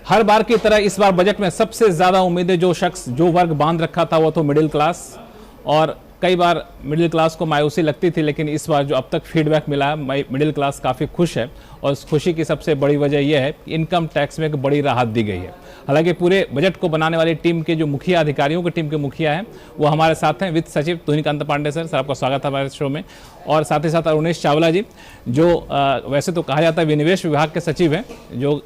हर बार की तरह इस बार बजट में सबसे ज्यादा उम्मीदें जो वर्ग बांध रखा था वो तो मिडिल क्लास, और कई बार मिडिल क्लास को मायूसी लगती थी, लेकिन इस बार जो अब तक फीडबैक मिला है मिडिल क्लास काफ़ी खुश है। और इस खुशी की सबसे बड़ी वजह यह है कि इनकम टैक्स में एक बड़ी राहत दी गई है। हालांकि पूरे बजट को बनाने वाली टीम के जो मुखिया अधिकारियों की टीम के मुखिया हैं वो हमारे साथ हैं, वित्त सचिव तुहिनकांत पांडे सर आपका स्वागत है हमारे शो में, और साथ ही साथ अरुणेश चावला जी जो वैसे तो कहा जाता है विनिवेश विभाग के सचिव हैं, जो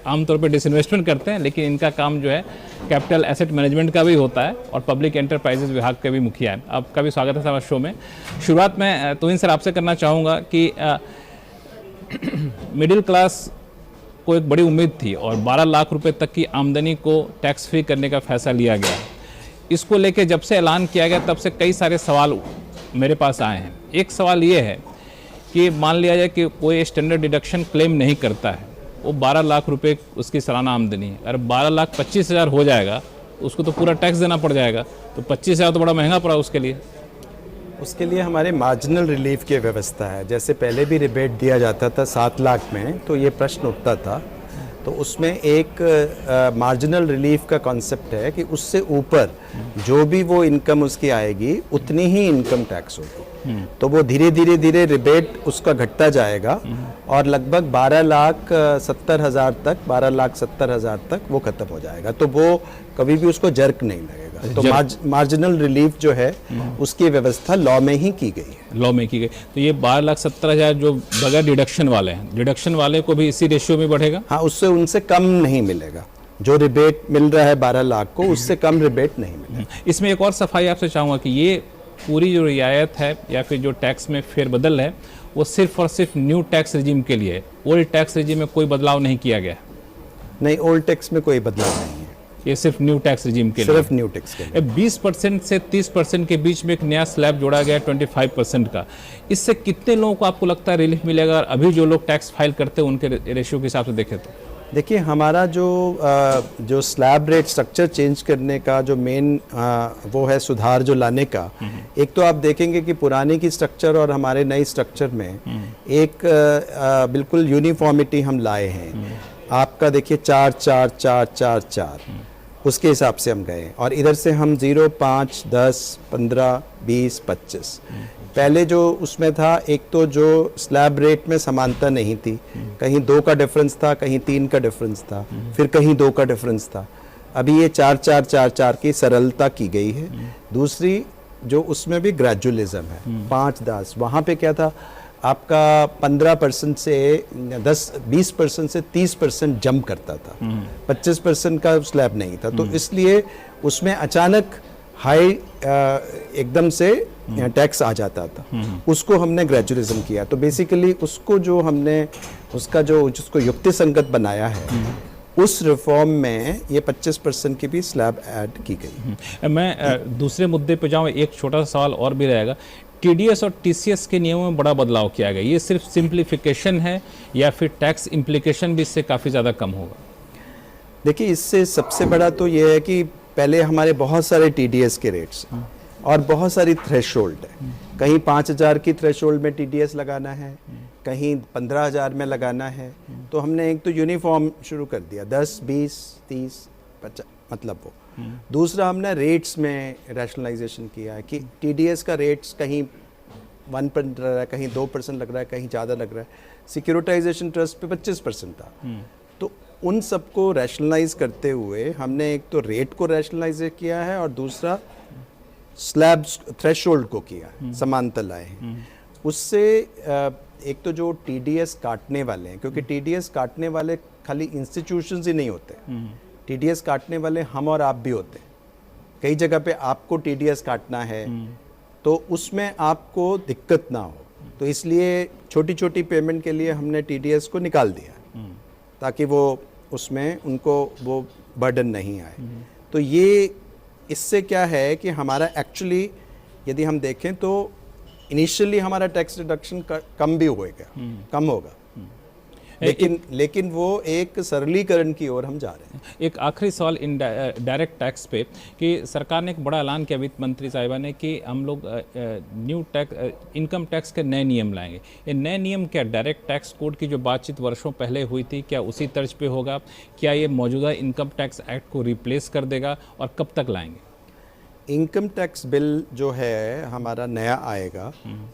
आमतौर पर डिसइन्वेस्टमेंट करते हैं, लेकिन इनका काम जो है कैपिटल एसेट मैनेजमेंट का भी होता है, और पब्लिक एंटरप्राइजेज विभाग के भी मुखिया हैं। आपका भी स्वागत है हमारे शो में। शुरुआत में तुहिन सर आपसे करना चाहूँगा कि मिडिल क्लास को एक बड़ी उम्मीद थी और 12 लाख रुपए तक की आमदनी को टैक्स फ्री करने का फैसला लिया गया। इसको लेके जब से ऐलान किया गया तब से कई सारे सवाल मेरे पास आए हैं। एक सवाल ये है कि मान लिया जाए कि कोई स्टैंडर्ड डिडक्शन क्लेम नहीं करता है, वो 12 लाख रुपए उसकी सालाना आमदनी है, अगर 12,25,000 हो जाएगा उसको तो पूरा टैक्स देना पड़ जाएगा, तो 25,000 तो बड़ा महंगा पड़ा उसके लिए हमारे मार्जिनल रिलीफ की व्यवस्था है। जैसे पहले भी रिबेट दिया जाता था 7 लाख में, तो ये प्रश्न उठता था, तो उसमें एक मार्जिनल रिलीफ का कॉन्सेप्ट है कि उससे ऊपर जो भी वो इनकम उसकी आएगी उतनी ही इनकम टैक्स होगी। तो वो धीरे धीरे रिबेट उसका घटता जाएगा और लगभग 12,70,000 तक 12,70,000 तक वो खत्म हो जाएगा। तो वो कभी भी उसको जर्क नहीं लगेगा। तो मार्जिनल रिलीफ जो है उसकी व्यवस्था लॉ में ही की गई है। लॉ में की गई। तो ये 12,70,000 जो बगैर डिडक्शन वाले हैं, डिडक्शन वाले को भी इसी रेशियो में बढ़ेगा? हाँ, उससे उनसे कम नहीं मिलेगा। जो रिबेट मिल रहा है 12 लाख को, उससे कम रिबेट नहीं मिलेगा। इसमें एक और सफाई आपसे चाहूँगा कि ये पूरी जो रियायत है या फिर जो टैक्स में फेरबदल है वो सिर्फ और सिर्फ न्यू टैक्स रिजीम के लिए है, ओल्ड टैक्स रिजीम में कोई बदलाव नहीं किया गया? नहीं, ओल्ड टैक्स में कोई बदलाव नहीं है, ये सिर्फ न्यू टैक्स रिजीम के लिए, सिर्फ न्यू टैक्स के लिए। 20% से 30% के बीच में एक नया स्लैब जोड़ा गया 25% का। इससे कितने लोगों को आपको लगता है रिलीफ मिलेगा? और अभी जो लोग टैक्स फाइल करते हैं उनके रेशियो के हिसाब से देखें तो देखिए, हमारा जो स्लैब रेट स्ट्रक्चर चेंज करने का जो मेन वो है सुधार जो लाने का, एक तो आप देखेंगे कि पुराने की स्ट्रक्चर और हमारे नई स्ट्रक्चर में एक बिल्कुल यूनिफॉर्मिटी हम लाए हैं। आपका देखिए 4 4 4 4 4 उसके हिसाब से हम गए, और इधर से हम 0 5 10 15 20 25। पहले जो उसमें था, एक तो जो स्लैब रेट में समानता नहीं थी, कहीं 2 का डिफरेंस था, कहीं 3 का डिफरेंस था, फिर कहीं 2 का डिफरेंस था। अभी ये 4 4 4 4 की सरलता की गई है। दूसरी जो उसमें भी ग्रेजुअलिज्म है, 5 10, वहाँ पे क्या था, आपका 15% से 20% से 30% जंप करता था, 25% का स्लैब नहीं था। तो इसलिए उसमें अचानक हाई एकदम से टैक्स आ जाता था, उसको हमने ग्रेजुअलिज्म किया। तो बेसिकली उसको जो हमने उसका जो जिसको युक्ति संगत बनाया है, उस रिफॉर्म में ये 25% की भी स्लैब ऐड की गई। मैं दूसरे मुद्दे पे जाऊँ, एक छोटा सा सवाल और भी रहेगा। टीडीएस और टीसीएस के नियमों में बड़ा बदलाव किया गया, ये सिर्फ सिंप्लीफिकेशन है या फिर टैक्स इम्प्लीकेशन भी इससे काफ़ी ज़्यादा कम होगा? देखिए, इससे सबसे बड़ा तो ये है कि पहले हमारे बहुत सारे टीडीएस के रेट्स और बहुत सारी थ्रेशोल्ड है। कहीं 5,000 की थ्रेशोल्ड में टीडीएस लगाना है, कहीं 15,000 में लगाना है। तो हमने एक तो यूनिफॉर्म शुरू कर दिया, 10 20 30 50, मतलब वो। दूसरा, हमने रेट्स में रैशनलाइजेशन किया है कि टीडीएस का रेट्स कहीं 1% लग रहा है, कहीं 2% लग रहा है, कहीं ज़्यादा लग रहा है। सिक्योरिटाइजेशन ट्रस्ट पे 25% था। तो उन सबको रैशनलाइज करते हुए हमने एक तो रेट को रैशनलाइज किया है और दूसरा स्लैब थ्रेशोल्ड को किया, समानता लाए हैं। उससे एक तो जो टीडीएस काटने वाले हैं, क्योंकि टीडीएस काटने वाले खाली इंस्टीट्यूशंस ही नहीं होते, टीडीएस काटने वाले हम और आप भी होते हैं। कई जगह पे आपको टीडीएस काटना है तो उसमें आपको दिक्कत ना हो, तो इसलिए छोटी छोटी पेमेंट के लिए हमने टीडीएस को निकाल दिया ताकि वो उसमें उनको वो बर्डन नहीं आए। तो ये इससे क्या है कि हमारा एक्चुअली यदि हम देखें तो इनिशियली हमारा टैक्स रिडक्शन कम भी होएगा, कम होगा। लेकिन वो एक सरलीकरण की ओर हम जा रहे हैं। एक आखिरी सवाल इन डायरेक्ट टैक्स पे कि सरकार ने एक बड़ा ऐलान किया वित्त मंत्री साहिबा ने कि हम लोग न्यू टैक्स इनकम टैक्स के नए नियम लाएंगे। ये नए नियम क्या डायरेक्ट टैक्स कोड की जो बातचीत वर्षों पहले हुई थी, क्या उसी तर्ज पे होगा? क्या ये मौजूदा इनकम टैक्स एक्ट को रिप्लेस कर देगा और कब तक लाएंगे? इनकम टैक्स बिल जो है हमारा नया आएगा,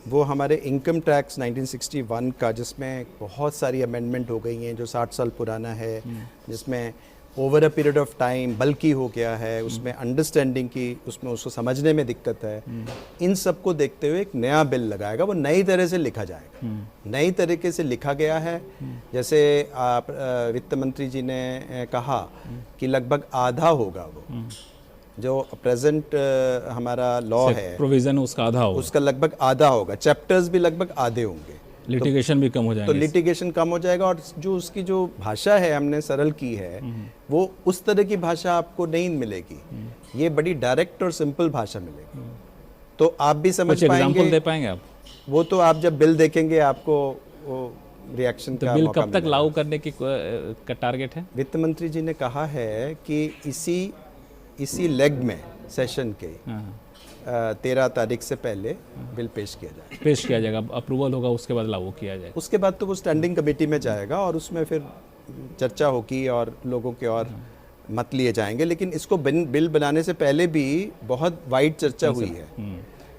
वो हमारे इनकम टैक्स 1961 का, जिसमें बहुत सारी अमेंडमेंट हो गई हैं, जो 60 साल पुराना है, जिसमें over a period of time बल्कि हो गया है, उसमें अंडरस्टैंडिंग की, उसमें उसको समझने में दिक्कत है। इन सब को देखते हुए एक नया बिल लगाएगा, वो नई तरह से लिखा जाएगा, नई तरीके से लिखा गया है। जैसे आप वित्त मंत्री जी ने कहा कि लगभग आधा होगा, वो जो प्रेजेंट हमारा लॉ है प्रोविजन उसका आधा होगा, उसका लगभग आधा होगा, चैप्टर्स भी लगभग आधे होंगे, लिटिगेशन भी कम हो जाएगा। तो लिटिगेशन कम हो जाएगा, और जो उसकी जो भाषा है हमने सरल की है, वो उस तरह की भाषा आपको नहीं मिलेगी, ये बड़ी डायरेक्ट और सिंपल भाषा मिलेगी, तो आप भी समझ कुछ एग्जांपल पाएंगे। दे पाएंगे आप? वो तो आप जब बिल देखेंगे आपको रिएक्शन तो का बिल मौका कब तक मिलेगा। लागू करने की का टारगेट है? वित्त मंत्री जी ने कहा है कि इसी लेग में सेशन के 13 तारीख से पहले बिल पेश किया जाएगा। पेश किया जाएगा, अप्रूवल होगा, उसके बाद लागू किया जाएगा। उसके बाद तो वो स्टैंडिंग कमेटी में जाएगा और उसमें फिर चर्चा होगी और लोगों के और मत लिए जाएंगे। लेकिन इसको बिल बनाने से पहले भी बहुत वाइड चर्चा हुई है,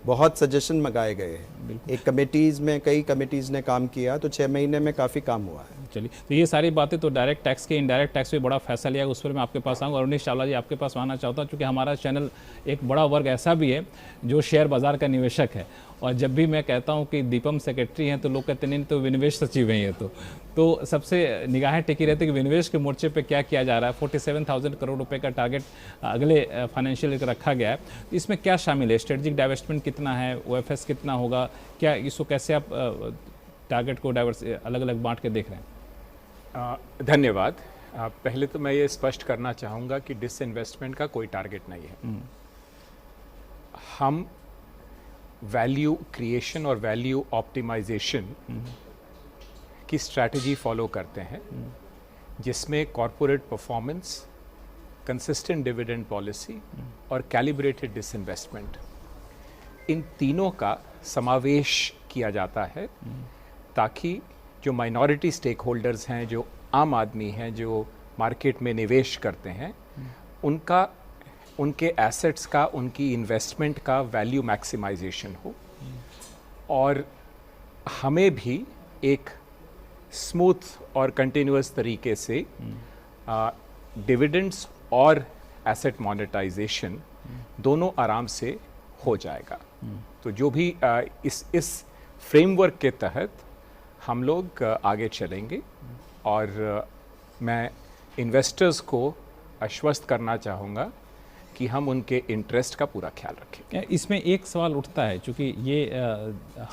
बहुत सजेशन मंगाए गए हैं, एक कमेटीज़ में, कई कमेटीज़ ने काम किया, तो 6 महीने में काफ़ी काम हुआ है। चलिए, तो ये सारी बातें तो डायरेक्ट टैक्स के, इनडायरेक्ट टैक्स पे बड़ा फैसला लिया, उस पर मैं आपके पास आऊँगा। अरुणेश चावला जी, आपके पास आना चाहता हूँ, क्योंकि हमारा चैनल एक बड़ा वर्ग ऐसा भी है जो शेयर बाजार का निवेशक है, और जब भी मैं कहता हूँ कि दीपम सेक्रेटरी हैं तो लोग कहते नहीं, तो विनिवेश सचिव हैं ये तो सबसे निगाहें टिकी रहती है कि विनिवेश के मोर्चे पे क्या किया जा रहा है। 47,000 करोड़ रुपए का टारगेट अगले फाइनेंशियल ईयर रखा गया है, इसमें क्या शामिल है? स्ट्रेटेजिक डाइवेस्टमेंट कितना है, OFS कितना होगा, क्या इसको कैसे आप टारगेट को अलग अलग बांट के देख रहे हैं? धन्यवाद। पहले तो मैं ये स्पष्ट करना चाहूँगा कि डिसइन्वेस्टमेंट का कोई टारगेट नहीं है। हम वैल्यू क्रिएशन और वैल्यू ऑप्टिमाइजेशन की स्ट्रैटेजी फॉलो करते हैं, जिसमें corporate performance, consistent dividend policy और कैलिब्रेटेड डिसइन्वेस्टमेंट, इन तीनों का समावेश किया जाता है, ताकि जो माइनॉरिटी स्टेक होल्डर्स हैं, जो आम आदमी हैं, जो मार्केट में निवेश करते हैं, उनके एसेट्स का, उनकी इन्वेस्टमेंट का वैल्यू मैक्सिमाइजेशन हो, और हमें भी एक स्मूथ और कंटिन्यूअस तरीके से डिविडेंड्स और एसेट मोनेटाइजेशन दोनों आराम से हो जाएगा। तो जो भी इस फ्रेमवर्क के तहत हम लोग आगे चलेंगे, और मैं इन्वेस्टर्स को आश्वस्त करना चाहूँगा कि हम उनके इंटरेस्ट का पूरा ख्याल रखें। इसमें एक सवाल उठता है, क्योंकि ये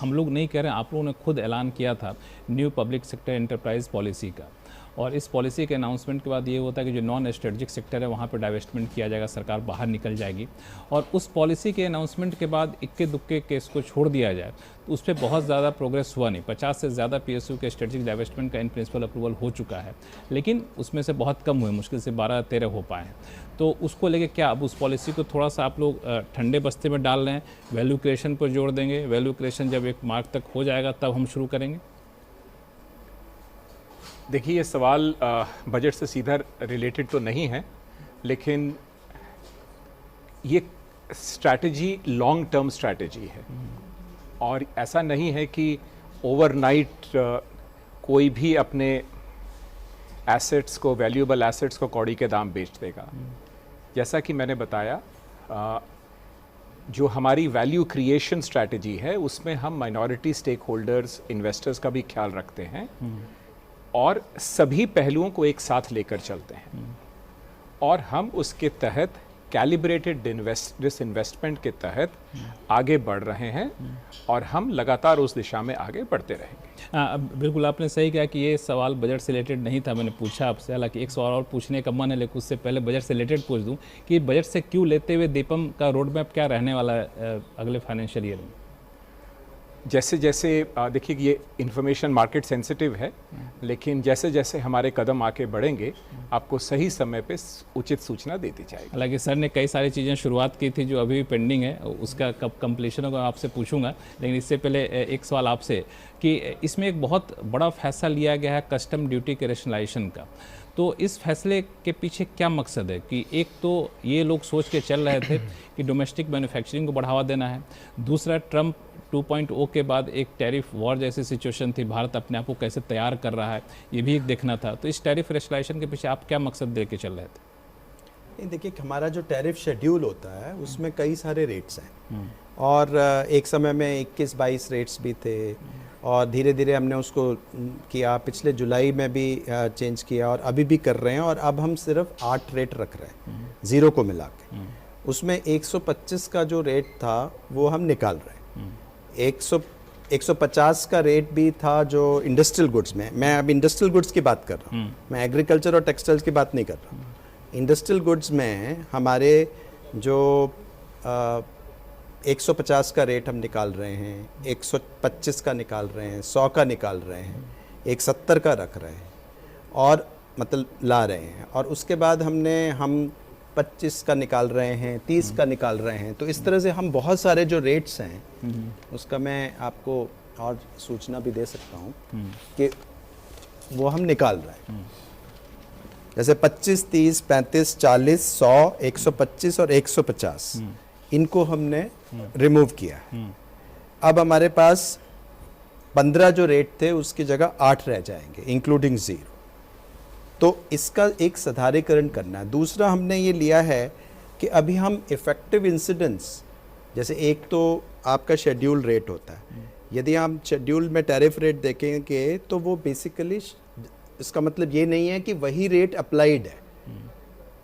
हम लोग नहीं कह रहे हैं, आप लोगों ने खुद ऐलान किया था new public sector enterprise policy का, और इस पॉलिसी के अनाउंसमेंट के बाद ये होता है कि जो नॉन स्ट्रेटजिक सेक्टर है वहाँ पर डाइवेस्टमेंट किया जाएगा, सरकार बाहर निकल जाएगी, और उस पॉलिसी के अनाउंसमेंट के बाद इक्के दुक्के केस को छोड़ दिया जाए तो उस पर बहुत ज़्यादा प्रोग्रेस हुआ नहीं। 50 से ज़्यादा PSU के स्ट्रेटजिक डाइवेस्टमेंट का इन प्रिंसिपल अप्रूवल हो चुका है, लेकिन उसमें से बहुत कम हुए, मुश्किल से 12-13 हो पाए हैं। तो उसको लेके क्या अब उस पॉलिसी को थोड़ा सा आप लोग ठंडे बस्ते में डाल रहे हैं, वैल्यू क्रिएशन पर जोर देंगे, वैल्यू क्रिएशन जब एक मार्क तक हो जाएगा तब हम शुरू करेंगे? देखिए, ये सवाल बजट से सीधा रिलेटेड तो नहीं है, लेकिन ये स्ट्रैटेजी लॉन्ग टर्म स्ट्रैटेजी है, और ऐसा नहीं है कि ओवरनाइट कोई भी अपने एसेट्स को, वैल्यूएबल एसेट्स को कौड़ी के दाम बेच देगा। जैसा कि मैंने बताया, जो हमारी वैल्यू क्रिएशन स्ट्रैटेजी है, उसमें हम माइनॉरिटी स्टेक होल्डर्स, इन्वेस्टर्स का भी ख्याल रखते हैं, और सभी पहलुओं को एक साथ लेकर चलते हैं, और हम उसके तहत कैलिब्रेटेड डिसइन्वेस्टमेंट के तहत आगे बढ़ रहे हैं, और हम लगातार उस दिशा में आगे बढ़ते रहेंगे। बिल्कुल, आपने सही कहा कि ये सवाल बजट से रिलेटेड नहीं था, मैंने पूछा आपसे, हालांकि एक सवाल और पूछने का मन है, लेकिन उससे पहले बजट से रिलेटेड पूछ दूं कि बजट से क्यों लेते हुए दीपम का रोड मैप क्या रहने वाला है अगले फाइनेंशियल ईयर में? जैसे जैसे देखिए ये इंफॉर्मेशन मार्केट सेंसिटिव है, लेकिन जैसे जैसे हमारे कदम आके बढ़ेंगे आपको सही समय पे उचित सूचना देती जाएगी। हालांकि सर ने कई सारी चीज़ें शुरुआत की थी जो अभी भी पेंडिंग है, उसका कब कंप्लीशन होगा आपसे पूछूंगा, लेकिन इससे पहले एक सवाल आपसे कि इसमें एक बहुत बड़ा फैसला लिया गया है कस्टम ड्यूटी के रेशनलाइजेशन का, तो इस फैसले के पीछे क्या मकसद है? कि एक तो ये लोग सोच के चल रहे थे कि डोमेस्टिक मैन्युफैक्चरिंग को बढ़ावा देना है, दूसरा ट्रंप 2.0 के बाद एक टैरिफ वॉर जैसी सिचुएशन थी, भारत अपने आप को कैसे तैयार कर रहा है ये भी एक देखना था, तो इस टैरिफ रेशनलाइजेशन के पीछे आप क्या मकसद दे के चल रहे थे? नहीं, देखिए हमारा जो टैरिफ शेड्यूल होता है उसमें कई सारे रेट्स हैं और एक समय में 21-22 रेट्स भी थे और धीरे धीरे हमने उसको किया, पिछले जुलाई में भी चेंज किया और अभी भी कर रहे हैं और अब हम सिर्फ 8 रेट रख रहे हैं ज़ीरो को मिला के। उसमें 125 का जो रेट था वो हम निकाल रहे हैं। 150 का रेट भी था जो इंडस्ट्रियल गुड्स में, मैं अब इंडस्ट्रियल गुड्स की बात कर रहा हूँ, मैं एग्रीकल्चर और टेक्सटाइल्स की बात नहीं कर रहा हूँ। इंडस्ट्रियल गुड्स में हमारे जो 150 का रेट हम निकाल रहे हैं, 125 का निकाल रहे हैं, 100 का निकाल रहे हैं, 170 का रख रहे हैं और मतलब ला रहे हैं, और उसके बाद हम 25 का निकाल रहे हैं, 30 का निकाल रहे हैं। तो इस तरह से हम बहुत सारे जो रेट्स हैं उसका मैं आपको और सूचना भी दे सकता हूँ कि वो हम निकाल रहे हैं। जैसे 25, 30, 35, 40, 100, 125 और 150 इनको हमने रिमूव किया है। अब हमारे पास 15 जो रेट थे उसकी जगह 8 रह जाएंगे इंक्लूडिंग ज़ीरो। तो इसका एक साधारीकरण करना है। दूसरा हमने ये लिया है कि अभी हम इफ़ेक्टिव इंसिडेंस, जैसे एक तो आपका शेड्यूल रेट होता है, यदि हम शेड्यूल में टैरिफ रेट देखेंगे तो वो बेसिकली इसका मतलब ये नहीं है कि वही रेट अप्लाइड है,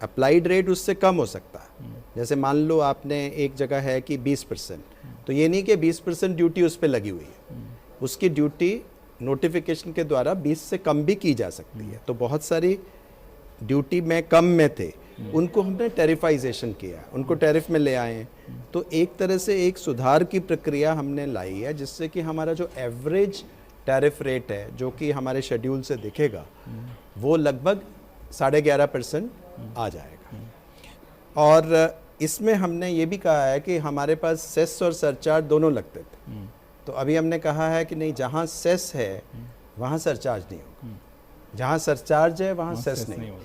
अप्लाइड रेट उससे कम हो सकता है। जैसे मान लो आपने एक जगह है कि 20%, तो ये नहीं कि 20% ड्यूटी उस पर लगी हुई है, उसकी ड्यूटी नोटिफिकेशन के द्वारा 20 से कम भी की जा सकती है। तो बहुत सारी ड्यूटी में कम में थे उनको हमने टैरिफाइजेशन किया, उनको टैरिफ में ले आए। तो एक तरह से एक सुधार की प्रक्रिया हमने लाई है जिससे कि हमारा जो एवरेज टैरिफ रेट है जो कि हमारे शेड्यूल से दिखेगा वो लगभग 11.5% आ जाएगा। और इसमें हमने ये भी कहा है कि हमारे पास सेस और सरचार्ज दोनों लगते थे, तो अभी हमने कहा है कि नहीं, जहाँ सेस है वहाँ सरचार्ज नहीं होगा, जहाँ सरचार्ज है वहाँ सेस नहीं होगा।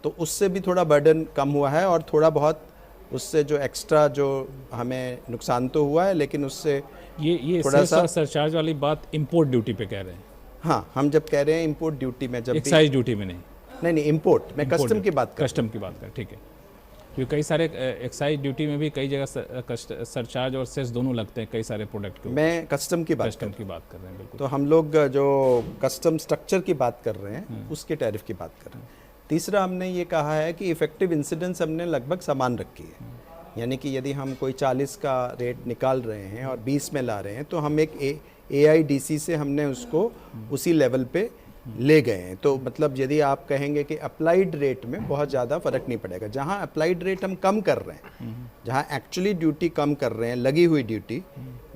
तो उससे भी थोड़ा बर्डन कम हुआ है और थोड़ा बहुत उससे जो एक्स्ट्रा जो हमें नुकसान तो हुआ है, लेकिन उससे ये थोड़ा सा सरचार्ज वाली बात इंपोर्ट ड्यूटी पे कह रहे हैं। हाँ, हम जब कह रहे हैं इंपोर्ट ड्यूटी में, जब एक्साइज ड्यूटी में नहीं इंपोर्ट, मैं कस्टम की बात कर, कस्टम की बात कर, ठीक है। क्योंकि कई सारे एक्साइज ड्यूटी में भी कई जगह सरचार्ज और सेस दोनों लगते हैं कई सारे प्रोडक्ट के। मैं कस्टम की बात कर रहे हैं, बिल्कुल। तो हम लोग जो कस्टम स्ट्रक्चर की बात कर रहे हैं उसके टैरिफ की बात कर रहे हैं। तीसरा हमने ये कहा है कि इफेक्टिव इंसिडेंस हमने लगभग समान रखी है, यानी कि यदि हम कोई 40 का रेट निकाल रहे हैं और 20 में ला रहे हैं तो हम एक AIDC से हमने उसको उसी लेवल पे ले गए हैं। तो मतलब यदि आप कहेंगे कि अप्लाइड रेट में बहुत ज़्यादा फ़र्क नहीं पड़ेगा, जहाँ अप्लाइड रेट हम कम कर रहे हैं, जहाँ एक्चुअली ड्यूटी कम कर रहे हैं, लगी हुई ड्यूटी,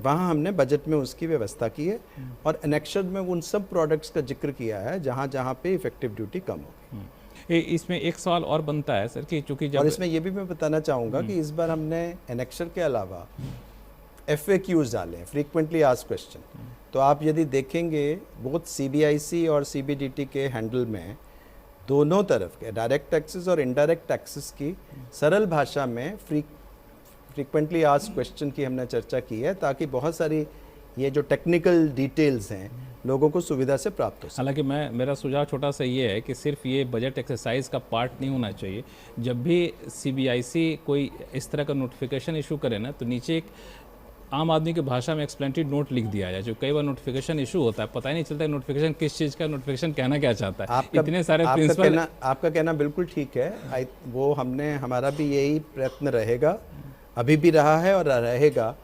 वहाँ हमने बजट में उसकी व्यवस्था की है और एनेक्सर में उन सब प्रोडक्ट्स का जिक्र किया है जहाँ जहाँ पे इफेक्टिव ड्यूटी कम होगी। इसमें एक सवाल और बनता है सर कि चूँकि जब, और इसमें ये भी मैं बताना चाहूँगा कि इस बार हमने एनेक्सर के अलावा FAQs डाले हैं, फ्रीक्वेंटली आस्क्ड क्वेश्चन। तो आप यदि देखेंगे बहुत CBIC और CBDT के हैंडल में दोनों तरफ के डायरेक्ट टैक्सेस और इनडायरेक्ट टैक्सेस की सरल भाषा में फ्रीक्वेंटली आस्क्ड क्वेश्चन की हमने चर्चा की है, ताकि बहुत सारी ये जो टेक्निकल डिटेल्स हैं लोगों को सुविधा से प्राप्त हो सके। हालांकि मेरा सुझाव छोटा सा ये है कि सिर्फ ये बजट एक्सरसाइज का पार्ट नहीं होना चाहिए। जब भी CBIC कोई इस तरह का नोटिफिकेशन इशू करे ना, तो नीचे एक आम आदमी की भाषा में एक्सप्लेनेटरी नोट लिख दिया जाए। जो कई बार नोटिफिकेशन इशू होता है, पता ही नहीं चलता नोटिफिकेशन किस चीज़ का, नोटिफिकेशन कहना क्या चाहता है। इतने सारे प्रिंसिपल। आपका कहना बिल्कुल ठीक है। वो हमारा भी यही प्रयत्न रहेगा, अभी भी रहा है और रहेगा,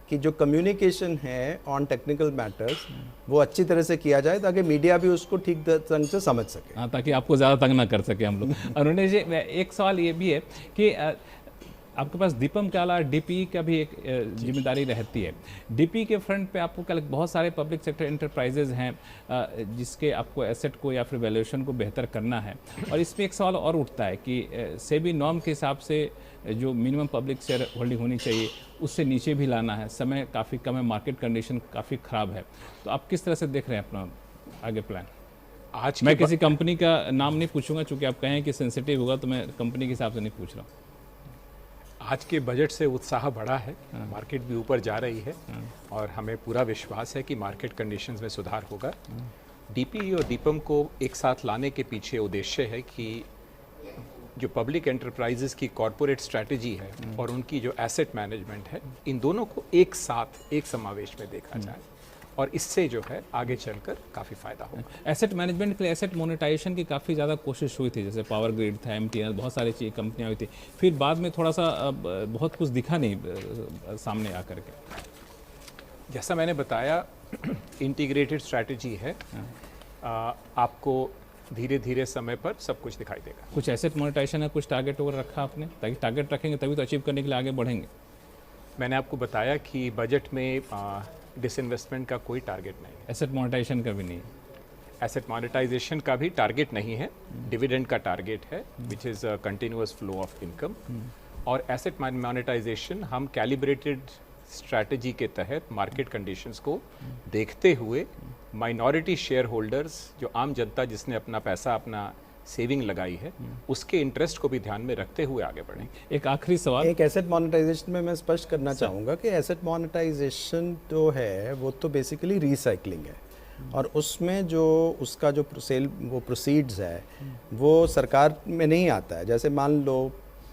कि जो कम्युनिकेशन है ऑन टेक्निकल मैटर्स वो अच्छी तरह से किया जाए ताकि मीडिया भी उसको ठीक ढंग से समझ सके। हाँ, ताकि आपको ज़्यादा तंग ना कर सके हम लोग। अरुण जी, एक सवाल ये भी है कि आपके पास दीपम के अलावा डीपी का भी एक जिम्मेदारी रहती है। डीपी के फ्रंट पे आपको क्या बहुत सारे पब्लिक सेक्टर एंटरप्राइजेज हैं जिसके आपको एसेट को या फिर वैल्यूएशन को बेहतर करना है, और इसमें एक सवाल और उठता है कि सेबी नॉर्म के हिसाब से जो मिनिमम पब्लिक शेयर होल्डिंग होनी चाहिए उससे नीचे भी लाना है, समय काफ़ी कम है, मार्केट कंडीशन काफ़ी ख़राब है, तो आप किस तरह से देख रहे हैं अपना आगे प्लान? आज मैं किसी कंपनी का नाम नहीं पूछूंगा, चूंकि आप कहें कि सेंसिटिव होगा, तो मैं कंपनी के हिसाब से नहीं पूछ रहा हूँ। आज के बजट से उत्साह बढ़ा है, मार्केट भी ऊपर जा रही है और हमें पूरा विश्वास है कि मार्केट कंडीशंस में सुधार होगा। डीपी और दीपम को एक साथ लाने के पीछे उद्देश्य है कि जो पब्लिक एंटरप्राइजेस की कॉरपोरेट स्ट्रैटेजी है और उनकी जो एसेट मैनेजमेंट है, इन दोनों को एक साथ एक समावेश में देखा जाए और इससे जो है आगे चलकर काफ़ी फायदा होगा। एसेट मैनेजमेंट के लिए एसेट मोनेटाइजेशन की काफ़ी ज़्यादा कोशिश हुई थी, जैसे पावर ग्रिड था, एमटीएनएल, बहुत सारी चीज़ कंपनियाँ हुई थी, फिर बाद में थोड़ा सा बहुत कुछ दिखा नहीं सामने आकर के। जैसा मैंने बताया, इंटीग्रेटेड स्ट्रैटेजी है, आपको धीरे धीरे समय पर सब कुछ दिखाई देगा। कुछ एसेट मोनेटाइजेशन है, कुछ टारगेट वगैरह रखा आपने, ताकि टारगेट रखेंगे तभी तो अचीव करने के लिए आगे बढ़ेंगे। मैंने आपको बताया कि बजट में डिसइन्वेस्टमेंट का कोई टारगेट नहीं है, एसेट मोनेटाइजेशन का भी नहीं, एसेट मोनेटाइजेशन का भी टारगेट नहीं है, डिविडेंड का टारगेट है which is a continuous flow of income. और एसेट मोनेटाइजेशन हम कैलिब्रेटेड स्ट्रैटेजी के तहत मार्केट कंडीशंस को देखते हुए माइनॉरिटी शेयर होल्डर्स, जो आम जनता जिसने अपना पैसा अपना सेविंग लगाई है, उसके इंटरेस्ट को भी ध्यान में रखते हुए आगे बढ़ें। एक आखिरी सवाल, एक एसेट मोनेटाइजेशन में मैं स्पष्ट करना चाहूँगा कि एसेट मोनेटाइजेशन जो है वो तो बेसिकली रिसाइकलिंग है, और उसमें जो उसका जो वो प्रोसीड्स है वो सरकार में नहीं आता है। जैसे मान लो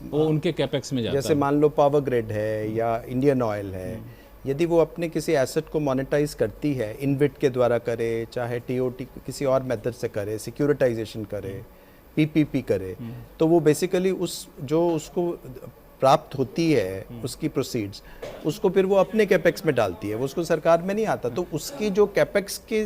वो उनके कैपेक्स में जाता है, जैसे मान लो पावर ग्रिड है या इंडियन ऑयल है, यदि वो अपने किसी एसेट को मोनेटाइज करती है, इनविट के द्वारा करे, चाहे टीओटी किसी और मेथड से करे, सिक्योरिटाइजेशन करे, पीपीपी करे, तो वो बेसिकली उस जो उसको प्राप्त होती है उसकी प्रोसीड्स, उसको फिर वो अपने कैपेक्स में डालती है, वो उसको सरकार में नहीं आता, तो उसकी जो कैपेक्स के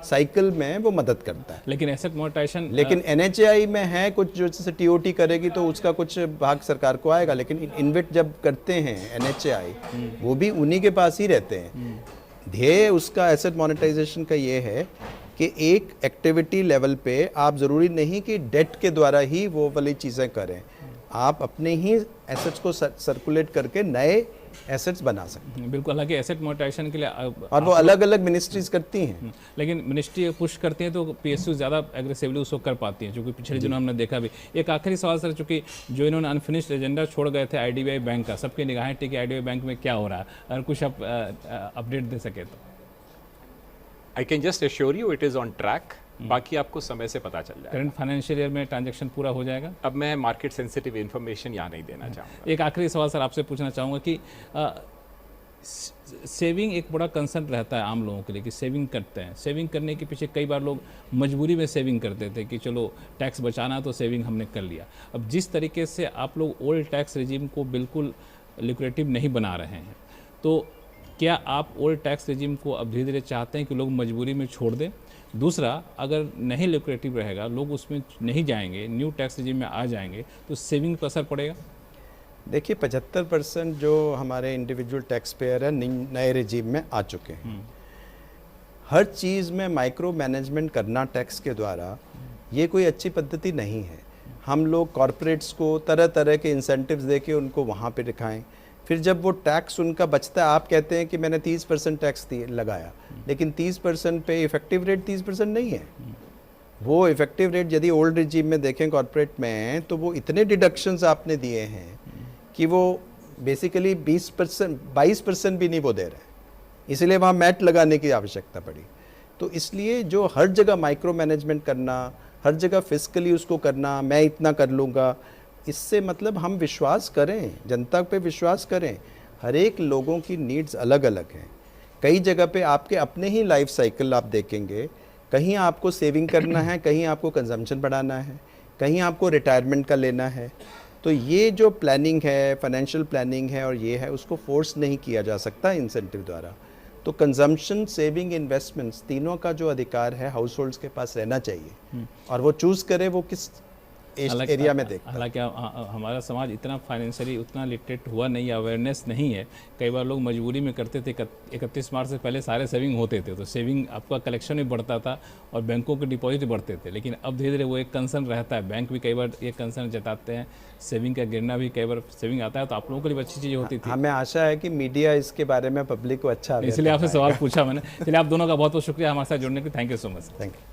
साइकिल में वो मदद करता है। लेकिन एसेट मोनेटाइजेशन, लेकिन एनएचएआई में है कुछ, जो जैसे टीओटी करेगी तो उसका कुछ भाग सरकार को आएगा, लेकिन इन्वेट जब करते हैं एनएचएआई वो भी उन्हीं के पास ही रहते हैं। ध्येय उसका एसेट मोनेटाइजेशन का ये है कि एक एक्टिविटी लेवल पे आप ज़रूरी नहीं कि डेट के द्वारा ही वो वाली चीज़ें करें, आप अपने ही एसेट्स को सर्कुलेट करके नए एसेट्स बना सकते हैं। बिल्कुल, हालांकि एसेट मोनेटाइजेशन के लिए और वो अलग अलग मिनिस्ट्रीज करती हैं, लेकिन मिनिस्ट्री पुश करती है तो पीएसयू ज़्यादा एग्रेसिवली उसको कर पाती हैं, क्योंकि पिछले दिनों हमने देखा भी। एक आखिरी सवाल सर, चूँकि जो इन्होंने अनफिनिश्ड एजेंडा छोड़ गए थे आईडीबीआई बैंक का, सबकी निगाहें टिकी आईडीबीआई बैंक में क्या हो रहा है, अगर कुछ आप अपडेट दे सके तो। I can just assure you it is on track, बाकी आपको समय से पता चल जाएगा। करंट फाइनेंशियल ईयर में ट्रांजैक्शन पूरा हो जाएगा? अब मैं मार्केट सेंसिटिव इन्फॉर्मेशन यहाँ नहीं देना चाहूँगा। एक आखिरी सवाल सर आपसे पूछना चाहूँगा कि सेविंग एक बड़ा कंसर्न रहता है आम लोगों के लिए कि सेविंग करते हैं, सेविंग करने के पीछे कई बार लोग मजबूरी में सेविंग करते थे कि चलो टैक्स बचाना तो सेविंग हमने कर लिया। अब जिस तरीके से आप लोग ओल्ड टैक्स रिजीम को बिल्कुल लिक्रेटिव नहीं बना रहे हैं, तो क्या आप ओल्ड टैक्स रिजीम को अब धीरे धीरे चाहते हैं कि लोग मजबूरी में छोड़ दें? दूसरा, अगर नहीं लिक्रेटिव रहेगा, लोग उसमें नहीं जाएंगे, न्यू टैक्स रिजीम में आ जाएंगे, तो सेविंग पर असर पड़ेगा? देखिए 75% जो हमारे इंडिविजुअल टैक्स पेयर है नए रिजीम में आ चुके हैं। हर चीज़ में माइक्रो मैनेजमेंट करना टैक्स के द्वारा ये कोई अच्छी पद्धति नहीं है। हम लोग कॉरपोरेट्स को तरह तरह के इंसेंटिव्स दे के उनको वहाँ पे दिखाएं, फिर जब वो टैक्स उनका बचता है, आप कहते हैं कि मैंने 30% टैक्स लगाया, लेकिन 30% पे इफेक्टिव रेट 30% नहीं है। वो इफेक्टिव रेट यदि ओल्ड रिजीम में देखें कॉरपोरेट में, तो वो इतने डिडक्शंस आपने दिए हैं कि वो बेसिकली 22% भी नहीं वो दे रहे हैं, इसलिए वहाँ मैट लगाने की आवश्यकता पड़ी। तो इसलिए जो हर जगह माइक्रो मैनेजमेंट करना, हर जगह फिस्कली उसको करना, मैं इतना कर लूँगा, इससे मतलब हम विश्वास करें, जनता पे विश्वास करें। हर एक लोगों की नीड्स अलग अलग हैं। कई जगह पे आपके अपने ही लाइफ साइकिल आप देखेंगे, कहीं आपको सेविंग करना है, कहीं आपको कंजम्पशन बढ़ाना है, कहीं आपको रिटायरमेंट का लेना है। तो ये जो प्लानिंग है, फाइनेंशियल प्लानिंग है और ये है, उसको फोर्स नहीं किया जा सकता इंसेंटिव द्वारा। तो कंजम्पशन, सेविंग, इन्वेस्टमेंट्स, तीनों का जो अधिकार है हाउस होल्ड्स के पास रहना चाहिए, और वो चूज़ करे वो किस ईस्ट एरिया में देखता है। हालांकि हमारा समाज इतना फाइनेंशियली उतना लिटरेट हुआ नहीं, अवेयरनेस नहीं है। कई बार लोग मजबूरी में करते थे। 31 मार्च से पहले सारे सेविंग होते थे, तो सेविंग आपका कलेक्शन भी बढ़ता था और बैंकों के डिपॉजिट बढ़ते थे। लेकिन अब धीरे धीरे वो एक कंसर्न रहता है, बैंक भी कई बार ये कंसर्न जताते हैं, सेविंग का गिरना भी कई बार सेविंग आता है। तो आप लोगों के लिए अच्छी चीज़ होती थी। हमें आशा है कि मीडिया इसके बारे में पब्लिक को अच्छा इसलिए आपसे सवाल पूछा मैंने। चलिए, आप दोनों का बहुत बहुत शुक्रिया हमारे साथ जुड़ने के लिए। Thank you so much. Thank you.